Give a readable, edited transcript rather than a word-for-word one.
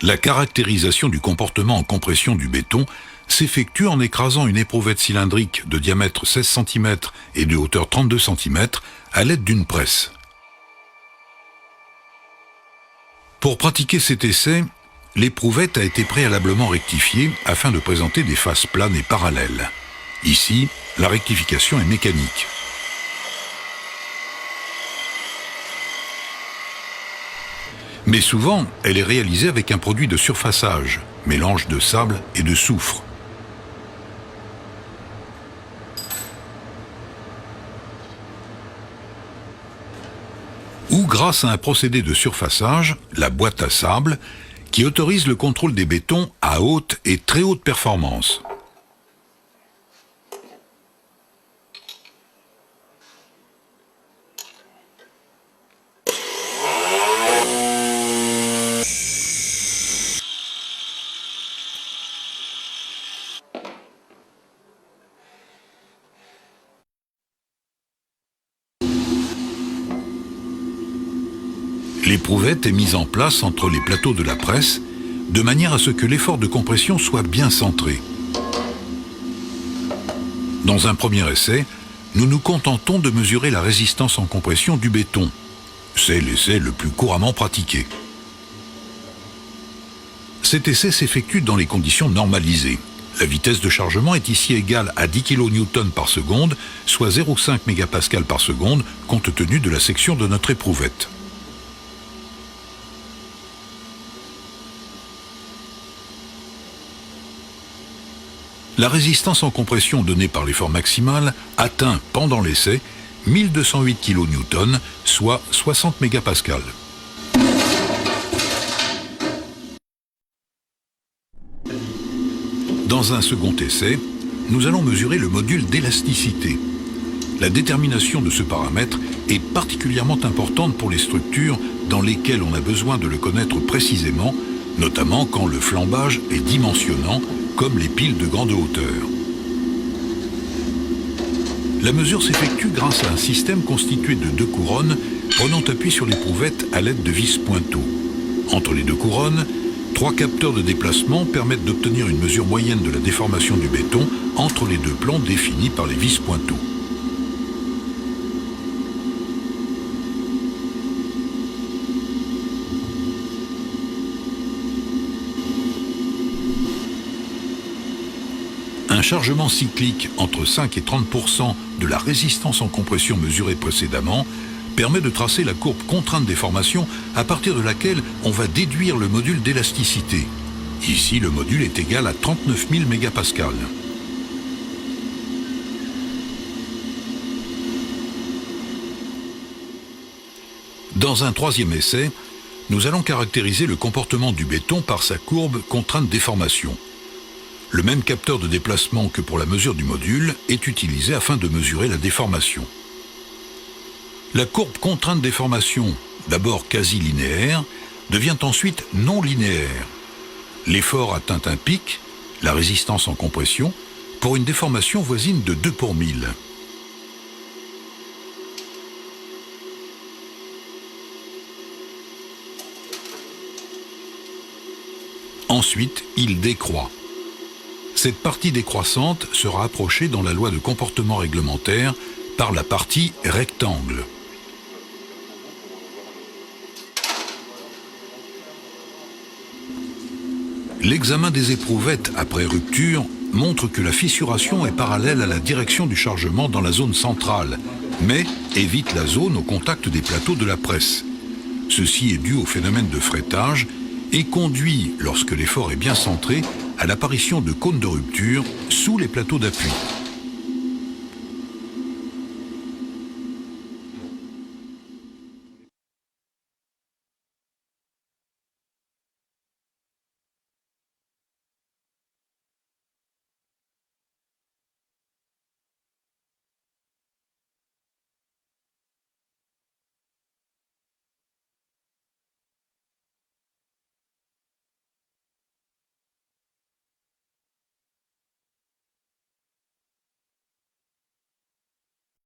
La caractérisation du comportement en compression du béton s'effectue en écrasant une éprouvette cylindrique de diamètre 16 cm et de hauteur 32 cm à l'aide d'une presse. Pour pratiquer cet essai, l'éprouvette a été préalablement rectifiée afin de présenter des faces planes et parallèles. Ici, la rectification est mécanique. Mais souvent, elle est réalisée avec un produit de surfaçage, mélange de sable et de soufre. Ou grâce à un procédé de surfaçage, la boîte à sable, qui autorise le contrôle des bétons à haute et très haute performance. L'éprouvette est mise en place entre les plateaux de la presse, de manière à ce que l'effort de compression soit bien centré. Dans un premier essai, nous nous contentons de mesurer la résistance en compression du béton. C'est l'essai le plus couramment pratiqué. Cet essai s'effectue dans les conditions normalisées. La vitesse de chargement est ici égale à 10 kN par seconde, soit 0,5 MPa par seconde, compte tenu de la section de notre éprouvette. La résistance en compression donnée par l'effort maximal atteint, pendant l'essai, 1208 kN, soit 60 MPa. Dans un second essai, nous allons mesurer le module d'élasticité. La détermination de ce paramètre est particulièrement importante pour les structures dans lesquelles on a besoin de le connaître précisément, notamment quand le flambage est dimensionnant, comme les piles de grande hauteur. La mesure s'effectue grâce à un système constitué de deux couronnes prenant appui sur l'éprouvette à l'aide de vis pointeaux. Entre les deux couronnes, 3 capteurs de déplacement permettent d'obtenir une mesure moyenne de la déformation du béton entre les deux plans définis par les vis pointeaux. Un chargement cyclique entre 5 et 30% de la résistance en compression mesurée précédemment permet de tracer la courbe contrainte déformation à partir de laquelle on va déduire le module d'élasticité. Ici, le module est égal à 39 000 MPa. Dans un troisième essai, nous allons caractériser le comportement du béton par sa courbe contrainte déformation. Le même capteur de déplacement que pour la mesure du module est utilisé afin de mesurer la déformation. La courbe contrainte déformation, d'abord quasi linéaire, devient ensuite non linéaire. L'effort atteint un pic, la résistance en compression, pour une déformation voisine de 2 pour 1000. Ensuite, il décroît. Cette partie décroissante sera approchée dans la loi de comportement réglementaire par la partie rectangle. L'examen des éprouvettes après rupture montre que la fissuration est parallèle à la direction du chargement dans la zone centrale, mais évite la zone au contact des plateaux de la presse. Ceci est dû au phénomène de fretage et conduit, lorsque l'effort est bien centré, à l'apparition de cônes de rupture sous les plateaux d'appui.